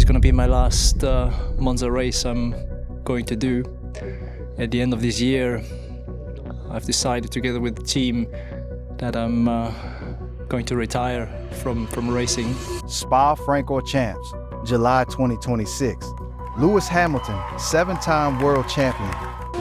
is going to be my last Monza race I'm going to do. At the end of this year, I've decided together with the team that I'm going to retire from racing. Spa-Francorchamps, July 2026. Lewis Hamilton, 7-time world champion,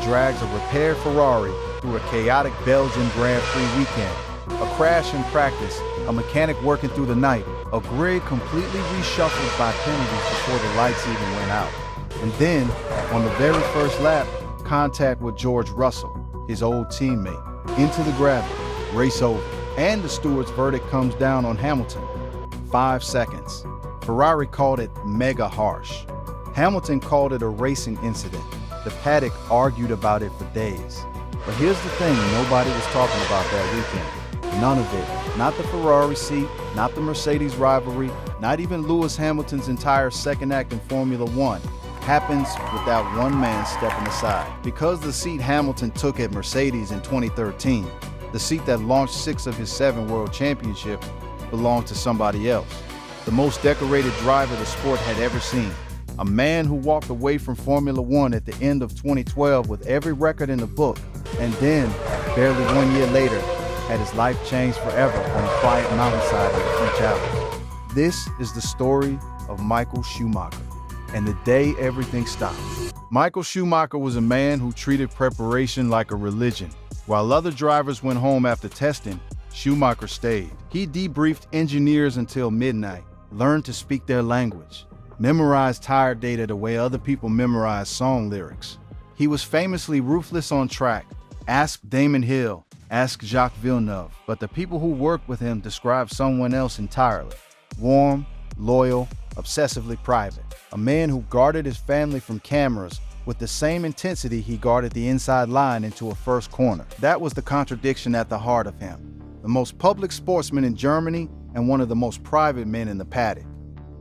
drags a repaired Ferrari through a chaotic Belgian Grand Prix weekend. A crash in practice, a mechanic working through the night, a grid completely reshuffled by penalties before the lights even went out. And then, on the very first lap, contact with George Russell, his old teammate, into the gravel, race over. And the steward's verdict comes down on Hamilton. 5 seconds. Ferrari called it mega harsh. Hamilton called it a racing incident. The paddock argued about it for days. But here's the thing nobody was talking about that weekend. None of it. Not the Ferrari seat, not the Mercedes rivalry, not even Lewis Hamilton's entire second act in Formula One happens without one man stepping aside. Because the seat Hamilton took at Mercedes in 2013, the seat that launched 6 of his 7 world championships, belonged to somebody else. The most decorated driver the sport had ever seen. A man who walked away from Formula One at the end of 2012 with every record in the book, and then, barely 1 year later, had his life changed forever on a quiet mountainside in the French Alps. This is the story of Michael Schumacher, and the day everything stopped. Michael Schumacher was a man who treated preparation like a religion. While other drivers went home after testing, Schumacher stayed. He debriefed engineers until midnight, learned to speak their language, memorized tire data the way other people memorize song lyrics. He was famously ruthless on track. Ask Damon Hill, ask Jacques Villeneuve, but the people who worked with him described someone else entirely. Warm, loyal, obsessively private. A man who guarded his family from cameras with the same intensity he guarded the inside line into a first corner. That was the contradiction at the heart of him. The most public sportsman in Germany and one of the most private men in the paddock.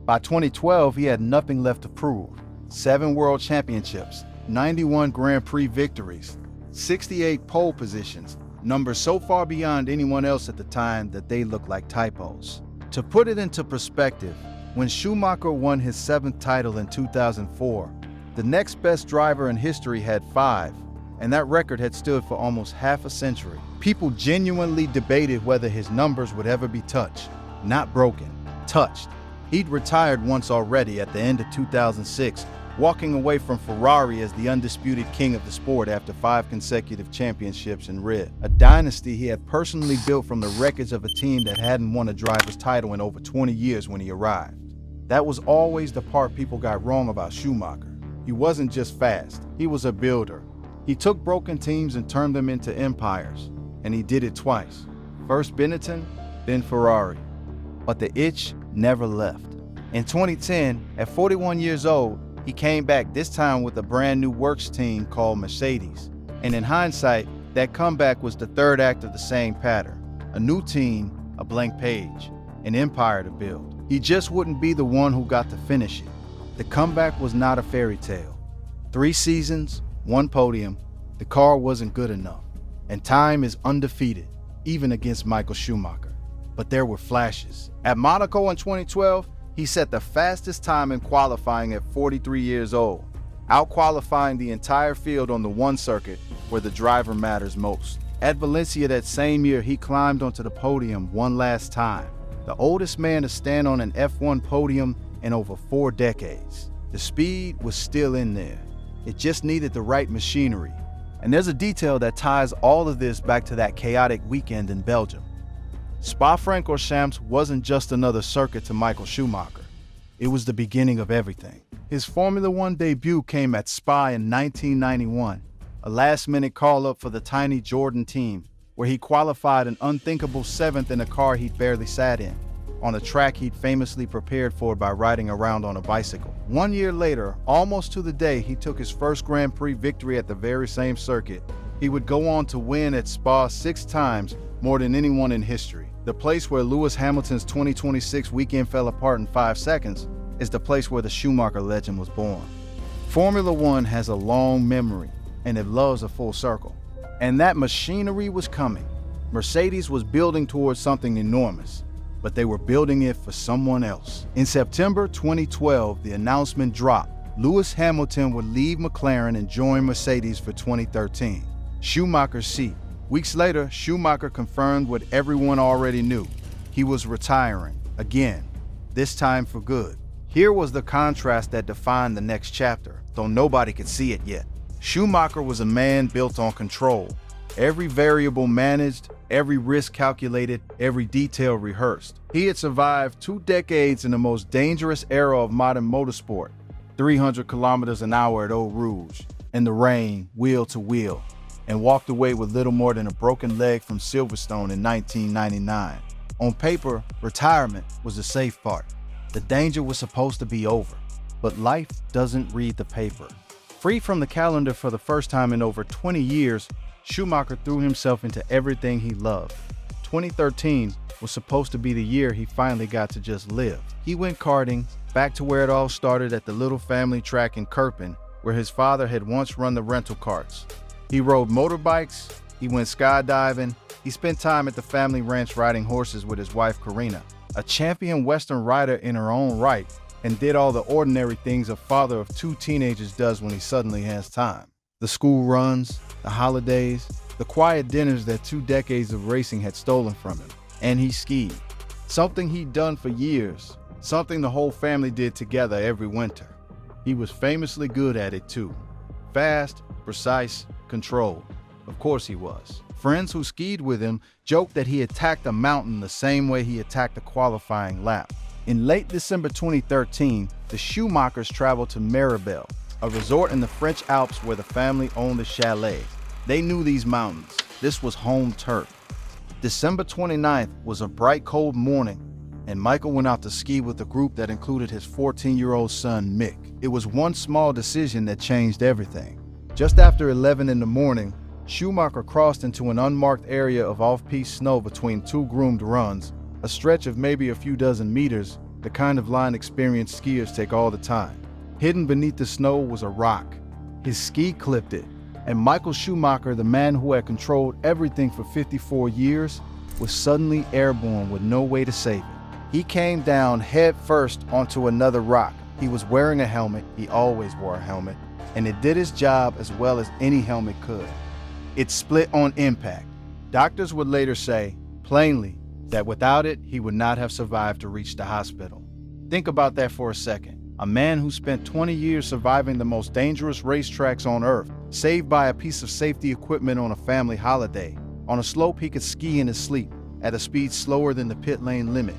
By 2012, he had nothing left to prove. 7 world championships, 91 Grand Prix victories, 68 pole positions, numbers so far beyond anyone else at the time that they look like typos. To put it into perspective, when Schumacher won his 7th title in 2004, the next best driver in history had 5, and that record had stood for almost half a century. People genuinely debated whether his numbers would ever be touched, not broken, touched. He'd retired once already at the end of 2006, walking away from Ferrari as the undisputed king of the sport after 5 consecutive championships in red. A dynasty he had personally built from the wreckage of a team that hadn't won a driver's title in over 20 years when he arrived. That was always the part people got wrong about Schumacher. He wasn't just fast, he was a builder. He took broken teams and turned them into empires, and he did it twice. First Benetton, then Ferrari. But the itch never left. In 2010, at 41 years old, he came back, this time with a brand new works team called Mercedes. And in hindsight, that comeback was the third act of the same pattern. A new team, a blank page, an empire to build. He just wouldn't be the one who got to finish it. The comeback was not a fairy tale. 3 seasons, 1 podium, the car wasn't good enough. And time is undefeated, even against Michael Schumacher. But there were flashes. At Monaco in 2012, he set the fastest time in qualifying at 43 years old, out-qualifying the entire field on the one circuit where the driver matters most. At Valencia that same year, he climbed onto the podium one last time, the oldest man to stand on an F1 podium in over 4 decades. The speed was still in there. It just needed the right machinery. And there's a detail that ties all of this back to that chaotic weekend in Belgium. Spa-Francorchamps wasn't just another circuit to Michael Schumacher. It was the beginning of everything. His Formula One debut came at Spa in 1991, a last-minute call-up for the tiny Jordan team, where he qualified an unthinkable 7th in a car he'd barely sat in, on a track he'd famously prepared for by riding around on a bicycle. 1 year later, almost to the day he took his first Grand Prix victory at the very same circuit, he would go on to win at Spa 6 times, more than anyone in history. The place where Lewis Hamilton's 2026 weekend fell apart in 5 seconds is the place where the Schumacher legend was born. Formula One has a long memory, and it loves a full circle. And that machinery was coming. Mercedes was building towards something enormous. but they were building it for someone else. In September 2012, the announcement dropped. Lewis Hamilton would leave McLaren and join Mercedes for 2013. Schumacher's seat. Weeks later, Schumacher confirmed what everyone already knew. He was retiring, again, this time for good. Here was the contrast that defined the next chapter, though nobody could see it yet. Schumacher was a man built on control. Every variable managed, every risk calculated, every detail rehearsed. He had survived 2 decades in the most dangerous era of modern motorsport, 300 kilometers an hour at Eau Rouge, in the rain, wheel to wheel, and walked away with little more than a broken leg from Silverstone in 1999. On paper, retirement was the safe part. The danger was supposed to be over, but life doesn't read the paper. Free from the calendar for the first time in over 20 years, Schumacher threw himself into everything he loved. 2013 was supposed to be the year he finally got to just live. He went karting, back to where it all started at the little family track in Kerpen, where his father had once run the rental carts. He rode motorbikes, he went skydiving, he spent time at the family ranch riding horses with his wife Karina, a champion Western rider in her own right, and did all the ordinary things a father of 2 teenagers does when he suddenly has time. The school runs, the holidays, the quiet dinners that 2 decades of racing had stolen from him. And he skied. Something he'd done for years, something the whole family did together every winter. He was famously good at it too. Fast, precise, controlled. Of course he was. Friends who skied with him joked that he attacked a mountain the same way he attacked a qualifying lap. In late December 2013, the Schumachers traveled to Maribel, a resort in the French Alps where the family owned a chalet. They knew these mountains. This was home turf. December 29th was a bright, cold morning, and Michael went out to ski with a group that included his 14-year-old son, Mick. It was one small decision that changed everything. Just after 11 in the morning, Schumacher crossed into an unmarked area of off-piste snow between 2 groomed runs, a stretch of maybe a few dozen meters, the kind of line experienced skiers take all the time. Hidden beneath the snow was a rock. His ski clipped it, and Michael Schumacher, the man who had controlled everything for 54 years, was suddenly airborne with no way to save it. He came down head first onto another rock. He was wearing a helmet, he always wore a helmet, and it did its job as well as any helmet could. It split on impact. Doctors would later say, plainly, that without it, he would not have survived to reach the hospital. Think about that for a second. A man who spent 20 years surviving the most dangerous racetracks on Earth, saved by a piece of safety equipment on a family holiday. On a slope he could ski in his sleep, at a speed slower than the pit lane limit.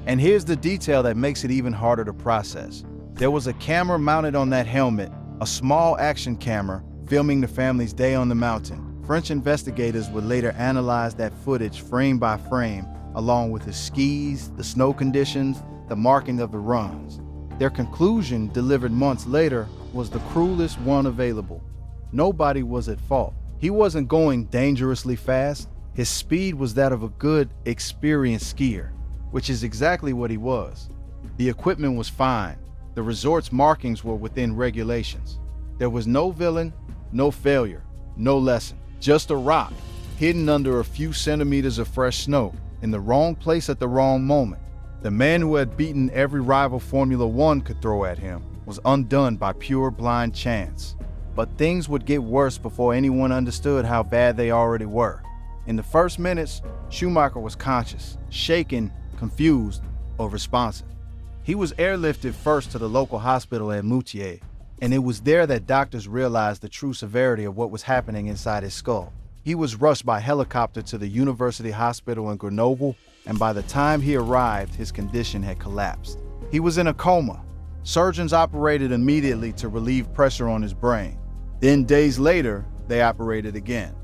And here's the detail that makes it even harder to process. There was a camera mounted on that helmet, a small action camera, filming the family's day on the mountain. French investigators would later analyze that footage frame by frame, along with the skis, the snow conditions, the marking of the runs. Their conclusion, delivered months later, was the cruelest one available. Nobody was at fault. He wasn't going dangerously fast. His speed was that of a good, experienced skier, which is exactly what he was. The equipment was fine. The resort's markings were within regulations. There was no villain, no failure, no lesson. Just a rock, hidden under a few centimeters of fresh snow, in the wrong place at the wrong moment. The man who had beaten every rival Formula One could throw at him was undone by pure blind chance. But things would get worse before anyone understood how bad they already were. In the first minutes, Schumacher was conscious, shaken, confused, or responsive. He was airlifted first to the local hospital at Moutier, and it was there that doctors realized the true severity of what was happening inside his skull. He was rushed by helicopter to the University Hospital in Grenoble, and by the time he arrived, his condition had collapsed. He was in a coma. Surgeons operated immediately to relieve pressure on his brain. Then days later, they operated again.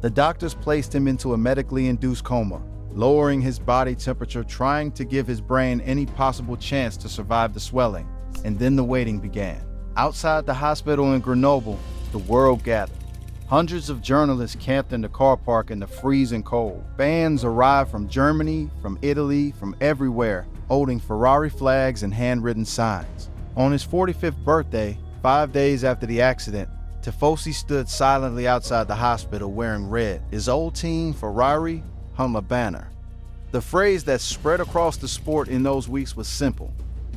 The doctors placed him into a medically induced coma, lowering his body temperature, trying to give his brain any possible chance to survive the swelling. And then the waiting began. Outside the hospital in Grenoble, the world gathered. Hundreds of journalists camped in the car park in the freezing cold. Fans arrived from Germany, from Italy, from everywhere, holding Ferrari flags and handwritten signs. On his 45th birthday, 5 days after the accident, Tifosi stood silently outside the hospital wearing red. His old team, Ferrari, hung a banner. The phrase that spread across the sport in those weeks was simple,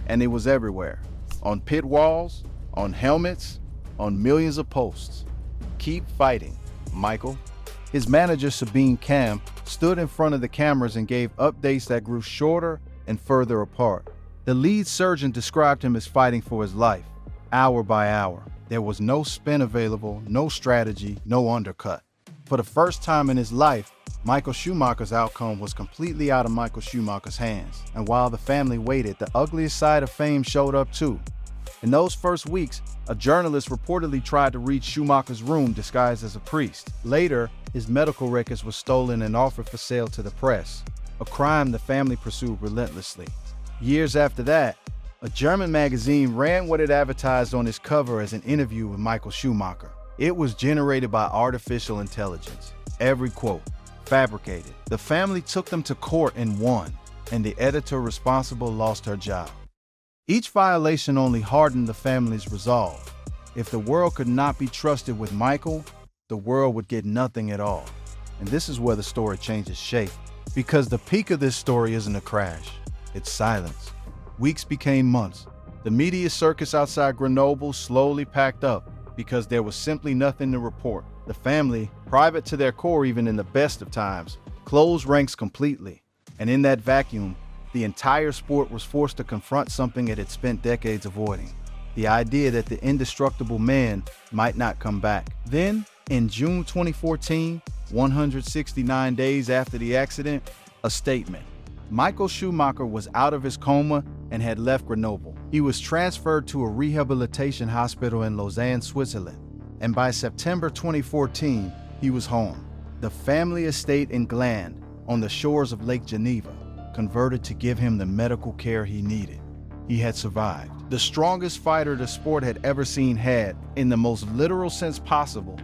and it was everywhere. On pit walls, on helmets, on millions of posts. Keep fighting, Michael. His manager, Sabine Cam, stood in front of the cameras and gave updates that grew shorter and further apart. The lead surgeon described him as fighting for his life, hour by hour. There was no spin available, no strategy, no undercut. For the first time in his life, Michael Schumacher's outcome was completely out of Michael Schumacher's hands. And while the family waited, the ugliest side of fame showed up too. In those first weeks, a journalist reportedly tried to reach Schumacher's room disguised as a priest. Later, his medical records were stolen and offered for sale to the press, a crime the family pursued relentlessly. Years after that, a German magazine ran what it advertised on its cover as an interview with Michael Schumacher. It was generated by artificial intelligence. Every quote, fabricated. The family took them to court and won, and the editor responsible lost her job. Each violation only hardened the family's resolve. If the world could not be trusted with Michael, the world would get nothing at all. And this is where the story changes shape. Because the peak of this story isn't a crash, it's silence. Weeks became months. The media circus outside Grenoble slowly packed up because there was simply nothing to report. The family, private to their core even in the best of times, closed ranks completely. And in that vacuum, the entire sport was forced to confront something it had spent decades avoiding. The idea that the indestructible man might not come back. Then, in June 2014, 169 days after the accident, a statement. Michael Schumacher was out of his coma and had left Grenoble. He was transferred to a rehabilitation hospital in Lausanne, Switzerland. And by September 2014, he was home. The family estate in Gland, on the shores of Lake Geneva, converted to give him the medical care he needed. He had survived. The strongest fighter the sport had ever seen had, in the most literal sense possible,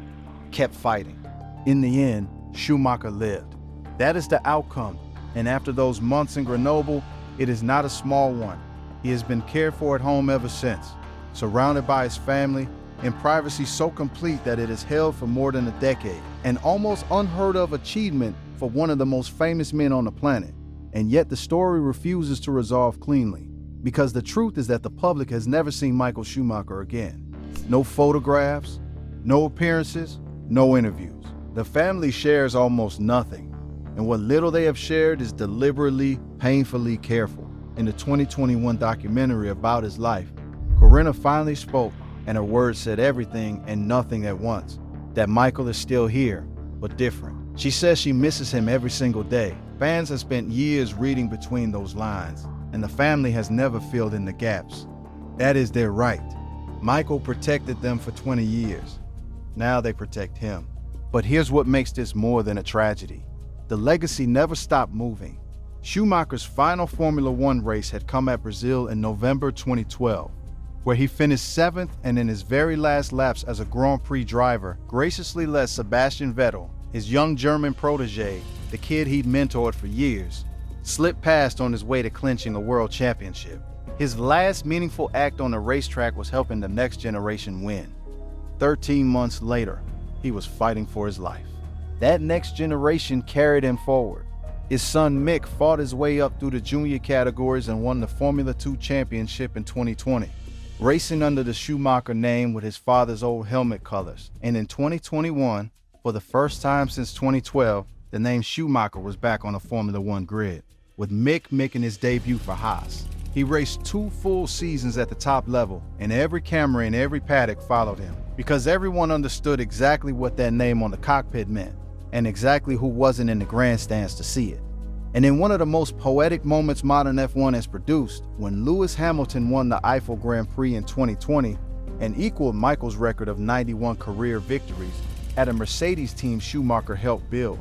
kept fighting. In the end, Schumacher lived. That is the outcome. And after those months in Grenoble, it is not a small one. He has been cared for at home ever since, surrounded by his family, in privacy so complete that it is held for more than a decade. An almost unheard of achievement for one of the most famous men on the planet. And yet the story refuses to resolve cleanly, because the truth is that the public has never seen Michael Schumacher again. No photographs, no appearances, no interviews. The family shares almost nothing. And what little they have shared is deliberately, painfully careful. In the 2021 documentary about his life, Corinna finally spoke, and her words said everything and nothing at once. That Michael is still here, but different. She says she misses him every single day. Fans have spent years reading between those lines, and the family has never filled in the gaps. That is their right. Michael protected them for 20 years. Now they protect him. But here's what makes this more than a tragedy. The legacy never stopped moving. Schumacher's final Formula One race had come at Brazil in November 2012, where he finished 7th and in his very last laps as a Grand Prix driver, graciously let Sebastian Vettel, his young German protege, the kid he'd mentored for years, slip past on his way to clinching a world championship. His last meaningful act on the racetrack was helping the next generation win. 13 months later, he was fighting for his life. That next generation carried him forward. His son Mick fought his way up through the junior categories and won the Formula 2 championship in 2020, racing under the Schumacher name with his father's old helmet colors. And in 2021, for the first time since 2012, the name Schumacher was back on a Formula One grid, with Mick making his debut for Haas. He raced 2 full seasons at the top level, and every camera in every paddock followed him, because everyone understood exactly what that name on the cockpit meant, and exactly who wasn't in the grandstands to see it. And in one of the most poetic moments modern F1 has produced, when Lewis Hamilton won the Eiffel Grand Prix in 2020 and equaled Michael's record of 91 career victories at a Mercedes team Schumacher helped build,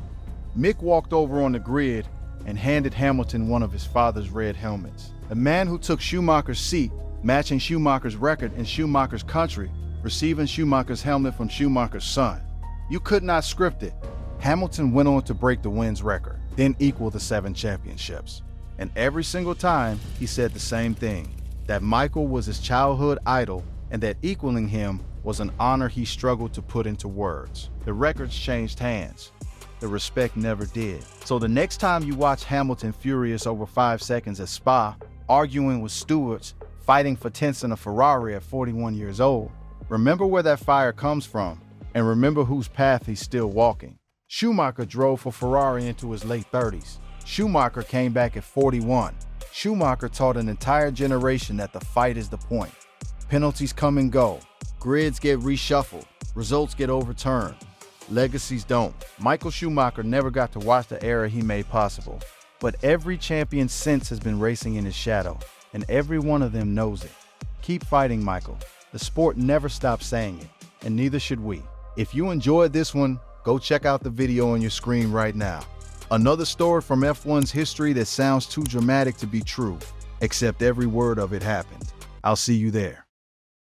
Mick walked over on the grid and handed Hamilton one of his father's red helmets. The man who took Schumacher's seat, matching Schumacher's record in Schumacher's country, receiving Schumacher's helmet from Schumacher's son. You could not script it. Hamilton went on to break the wins record, then equal the 7 championships. And every single time, he said the same thing, that Michael was his childhood idol and that equaling him was an honor he struggled to put into words. The records changed hands. the respect never did. So the next time you watch Hamilton furious over 5 seconds at Spa, arguing with stewards, fighting for 10th in a Ferrari at 41 years old, remember where that fire comes from, and remember whose path he's still walking. Schumacher drove for Ferrari into his late 30s. Schumacher came back at 41. Schumacher taught an entire generation that the fight is the point. Penalties come and go. Grids get reshuffled. Results get overturned. Legacies don't. Michael Schumacher never got to watch the era he made possible. But every champion since has been racing in his shadow, and every one of them knows it. Keep fighting, Michael. The sport never stops saying it, and neither should we. If you enjoyed this one, go check out the video on your screen right now. Another story from F1's history that sounds too dramatic to be true, except every word of it happened. I'll see you there.